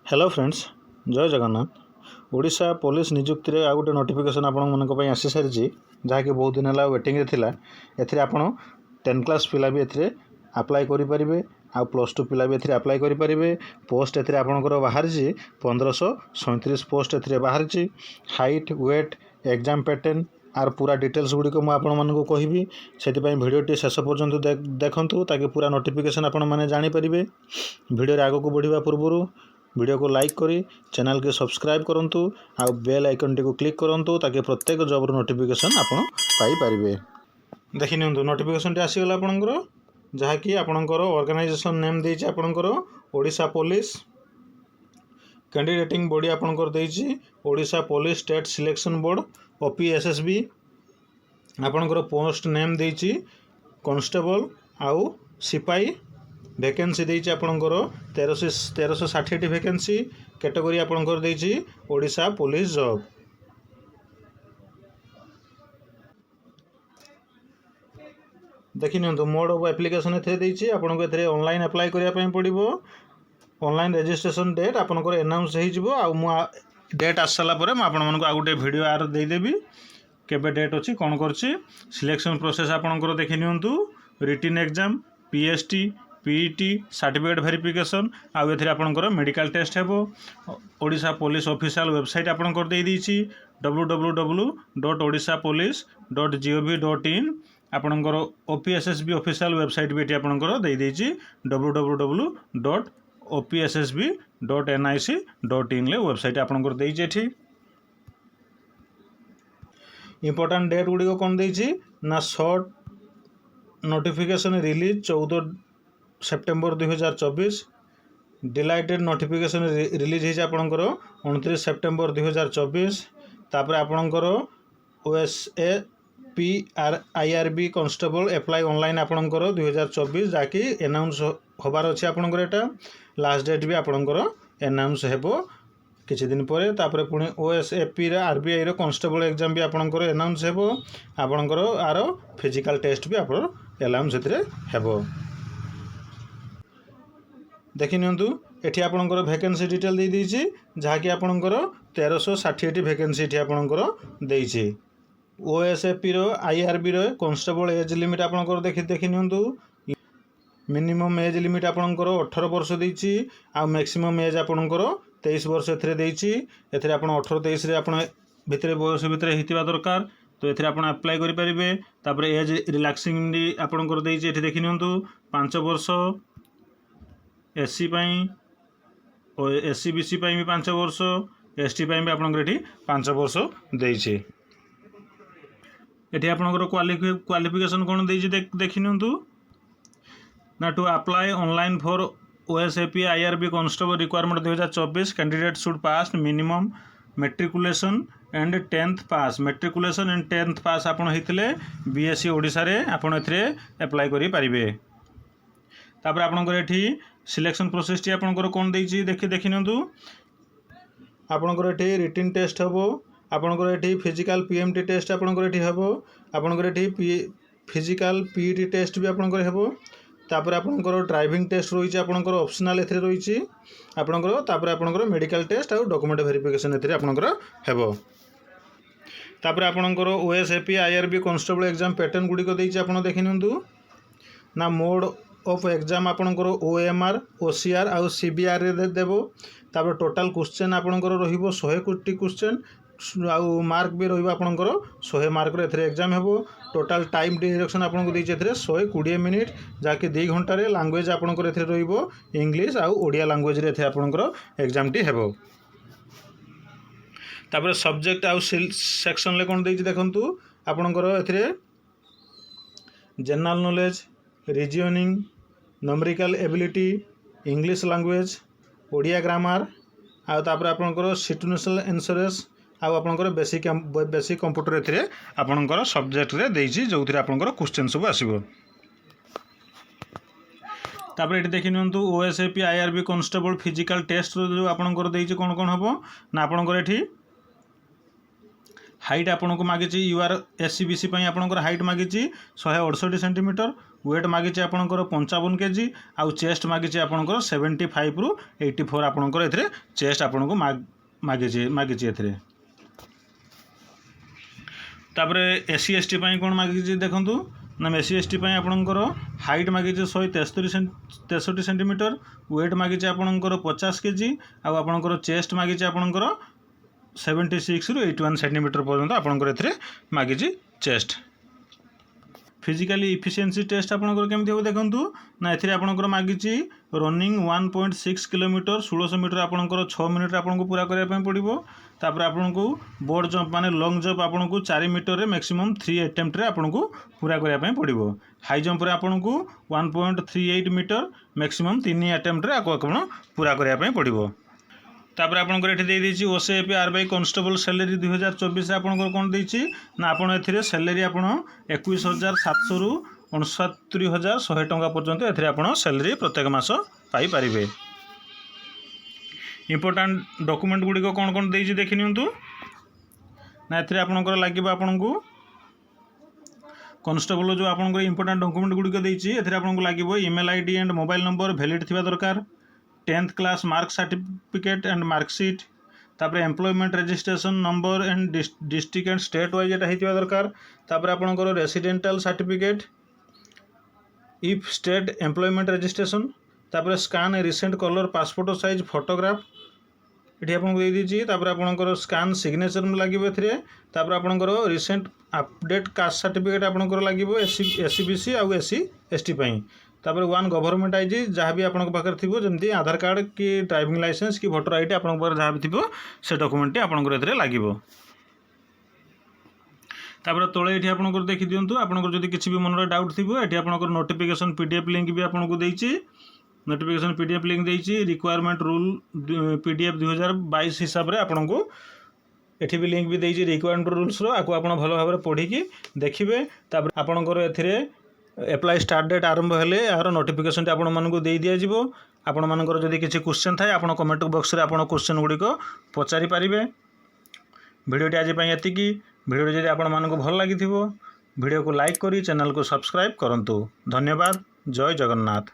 Hello friends जय Jagannath Odisha police नियुक्ति रे आ गोटे नोटिफिकेशन आपण मानक पई आसी सारिछि जहाँकि बहुत दिन है वेटिंग रे थिला एथिरे आपण 10 क्लास पिला भी एथिरे अप्लाई करि परिबे आ +2 पिला भी एथिरे अप्लाई करि परिबे पोस्ट एथिरे आपणकर बाहरछि 1537 पोस्ट एथिरे बाहरछि हाइट वेट एग्जाम पैटर्न आर पूरा डिटेल्स गुड़ी को आपण मानक कहबी से भिडियोटी शेष पर्यंत देखंतु ताकि पूरा नोटिफिकेशन आपण माने जानि परिबे वीडियो रे आगो को बढ़िबा पूर्व वीडियो को लाइक करी चैनल के सब्सक्राइब करंतु आ बेल आइकन टी को क्लिक करंतु ताकि प्रत्येक जॉब नोटिफिकेशन आपण पाई परिबे। देखि नियंतु नोटिफिकेशन टी आसी गला आपनकर जहा कि आपनकर ऑर्गेनाइजेशन नेम देछि आपनकर ओडिशा पुलिस कैंडिडेटिंग बॉडी आपनकर देछि Odisha police state selection board OPSSB आपनकर पोस्ट नेम देछि कांस्टेबल आउ सिपाही वैकेंसी देछि आपनकर 1360 वैकेंसी कैटेगरी आपनकर देछि ओडिशा पुलिस जॉब। देखि नियंतु मोड ऑफ एप्लीकेशन एथे देछि आपनको एथे ऑनलाइन अप्लाई करिया पय पड़िबो ऑनलाइन रजिस्ट्रेशन डेट आपनकर अनाउंस हे जिवो आ मु डेट आसला परे म आपन मानको आ गुटे वीडियो आर दे देबी केबे डेट अछि कोन करछि सिलेक्शन प्रोसेस आपनकर देखि नियंतु written exam PST PET certificate verification आउ एथिरे आपनकर मेडिकल टेस्ट हेबो ओडिशा पुलिस ऑफिशियल वेबसाइट आपनकर दे दीछि www.odishapolice.gov.in आपनकर ओपीएसएसबी ऑफिशियल वेबसाइट भी आपनकर दे दीछि www.opssb.nic.in ले वेबसाइट आपनकर देछि एठी इंपोर्टेंट डेट गुडी को कोन देछि ना short notification release 14 September 2024 dilated notification release है आपनकर 29 सेप्टेम्बर 2024 तापर आपनकर ओएसए पीआरआईआरबी कांस्टेबल अप्लाई ऑनलाइन आपनकर 2024 जाकी अनाउंस होबार अछि आपनकर एटा लास्ट डेट भी आपनकर अनाउंस हेबो किछि दिन परे तापर पुणी ओएसएपी रे आरबीआई रो कांस्टेबल एग्जाम भी आपनकर अनाउंस हेबो आपनकर आरो फिजिकल टेस्ट भी आपन अनाउंस हेतरे हेबो। देखि नियंतु एठी आपनकर वैकेंसी डिटेल दे दीछि जहा कि आपनकर 1360 वैकेंसी एठी आपनकर देछि ओएसएपी रो आईआरबी रो कांस्टेबल एज लिमिट आपनकर देखि नियंतु मिनिमम एज लिमिट आपनकर 18 वर्ष देछि आ मैक्सिमम एज आपनकर 23 वर्ष एथरे देछि एथरे आपण 18 23 रे आपण भितरे बयस भितरे हितिबा दरकार तो एथरे आपण अप्लाई करि परिबे तापर एज रिलैक्सिंग आपनकर देछि एठी देखि नियंतु 5 वर्ष एससी और एससी बीसी भी 5 वर्ष एसटी भी आपनकर एठी 5 वर्ष देछि एठी आपनकर क्वालिफिकेशन कोन देछि देखि नियंतु ना to apply online for OSAP IRB constable requirement 2024 candidate should pass minimum matriculation and 10th pass matriculation and 10th pass आपन हेतिले बीएससी ओडिसा रे आपन एथरे अप्लाई करि परिबे तापर आपनकर एठी सिलेक्शन प्रोसेस टी आपनकर कोन देछि देखि नियंतु आपनकर एठी रिटन टेस्ट हबो आपनकर एठी फिजिकल पीएमटी टेस्ट आपनकर एठी हबो आपनकर एठी फिजिकल पीईटी टेस्ट भी आपनकर हबो तापर आपनकर ड्राइविंग टेस्ट रहिछि आपनकर ऑप्शनल एथरे रहिछि आपनकर तापर आपनकर मेडिकल टेस्ट आ डॉक्यूमेंट वेरिफिकेशन एथरे आपनकर हेबो तापर आपनकर OSAP IRB constable exam pattern गुडी को देछि आपन देखि नियंतु ना मोड ऑफ एग्जाम आपनकर ओएमआर ओसीआर आउ सीबीआर रे देबो तापर टोटल क्वेश्चन आपनकर रहिबो 100 क्वेश्चन आउ मार्क भी रहिबो आपनकर 100 मार्क रे एथरे एग्जाम हेबो टोटल टाइम ड्यूरेशन आपनको देछि एथरे 120 मिनिट जाके 2 घंटा रे लैंग्वेज आपनकर एथरे रहिबो इंग्लिश आउ ओडिया लैंग्वेज रे एथे आपनकर एग्जाम टी हेबो तापर सब्जेक्ट आउ सेक्शन ले कोन देछि देखंतु आपनकर एथरे general knowledge reasoning numerical ability English language Odia grammar आ तापर आपनकर सिचुएशनल इंश्योरेंस आ आपनकर बेसिक कंप्यूटर एथरे आपनकर सब्जेक्ट रे देछि जोथरे आपनकर क्वेश्चन सब आसीबो तापर एठी देखि नियंतु OSAP IRB constable physical test जो आपनकर देछि कोन कोन हबो ना आपनकर एठी हाइट आपनको मागिछि यूआर एससीबीसी पई आपनकर हाइट मागिछि 168 सेंटीमीटर वेट मागिचे आपणकर 55 kg आउ चेस्ट मागिचे आपणकर 75 रु 84 आपणकर एथरे चेस्ट आपनको मागिचे एथरे। तापरे एससी एसटी पई कोन मागिचे देखंतु ना एससी एसटी पई आपणकर हाइट मागिचे 163 सेंटीमीटर, वेट मागिचे आपणकर 50 kg आउ आपणकर चेस्ट मागिचे आपणकर 76 रु 81 सेंटीमीटर पर्यंत आपणकर एथरे मागिचे चेस्ट। फिजिकली इफिशिएंसी टेस्ट आपणकर केमति हो देखंतु ना एथरे आपणकर मागिची रनिंग 1.6 किलोमीटर 1600 मीटर आपणकर 6 मिनिट आपनको पूरा करिया पय पड़िबो। तापर आपनको बोर्ड जंप माने लॉन्ग जंप आपनको 4 मीटर रे मैक्सिमम 3 अटेम्प्ट रे आपनको पूरा करिया पय पड़िबो। हाई जंप रे आपनको 1.38 मीटर मैक्सिमम 3 अटेम्प्ट रे आपण पूरा करिया पय पड़िबो। तापर आपणकर एठी दे देछि ओसीएपी आरबीआई कांस्टेबल सैलरी 2024 आपणकर कोन देछि ना आपण एथिरे सैलरी आपण 21700 रु 69100 टंका पर्यंत एथिरे आपण सैलरी प्रत्येक मास पाई परिबे। इंपोर्टेंट डॉक्यूमेंट गुडी को कोन देछि देखि नियंतु ना एथिरे आपणकर लागिबो आपणको कांस्टेबल जो आपणकर इंपोर्टेंट डॉक्यूमेंट गुडी को देछि एथिरे आपणको लागिबो email ID and mobile number valid थिबा दरकार, 10th class mark certificate and marksheet, तापर employment registration number and district and state wise एटा हेतिबा दरकार। तापर आपणकर residential certificate if state employment registration, तापर scan recent colour passport size photograph एठी आपनको दे दीची। तापर आपणकर स्कैन सिग्नेचर लागिबो एथिरे। तापर आपणकर रिसेंट अपडेट कास्ट सर्टिफिकेट आपणकर लागिबो एससीबीसी आउ एससी एसटी पई। तापर 1 गवर्नमेंट आईडी जहाँ भी आपन पाखे थी जमी आधार कार्ड कि ड्राइविंग लाइसेंस कि भोटर आईडी आपन जहाँ भी थी से डॉक्यूमेंट आपंकर लगे। तापर तले ये आपंकर देखी दिंतु आपंकर जब किसी भी मनर डाउट थी ये आपंकर नोटिफिकेशन पीडीएफ लिंक भी आपको देती नोटिफिकेशन पीडीएफ लिंक देती रिक्वायरमेंट रूल पीडीएफ 2022 हिसाब से आपको एठी भी लिंक भी देती रिक्वायरमेंट रूल्स आपको आप भल भाव पढ़ी देखिए। तापर आपंकर एथिरे एप्लाई स्टार्ट डेट आरंभ हेले यार नोटिफिकेशन टी आपण मानकु दे दिया जिवो। आपण मानकर जदि किछि क्वेश्चन थाए आपण कमेंट बॉक्स रे आपण क्वेश्चन गुडी को पचारि पारिबे। वीडियो टी आज पई एतिकी। वीडियो जदि आपण मानकु भल लागिथिबो वीडियो को लाइक करी चैनल को सब्सक्राइब करंतु। धन्यवाद। जय जगन्नाथ।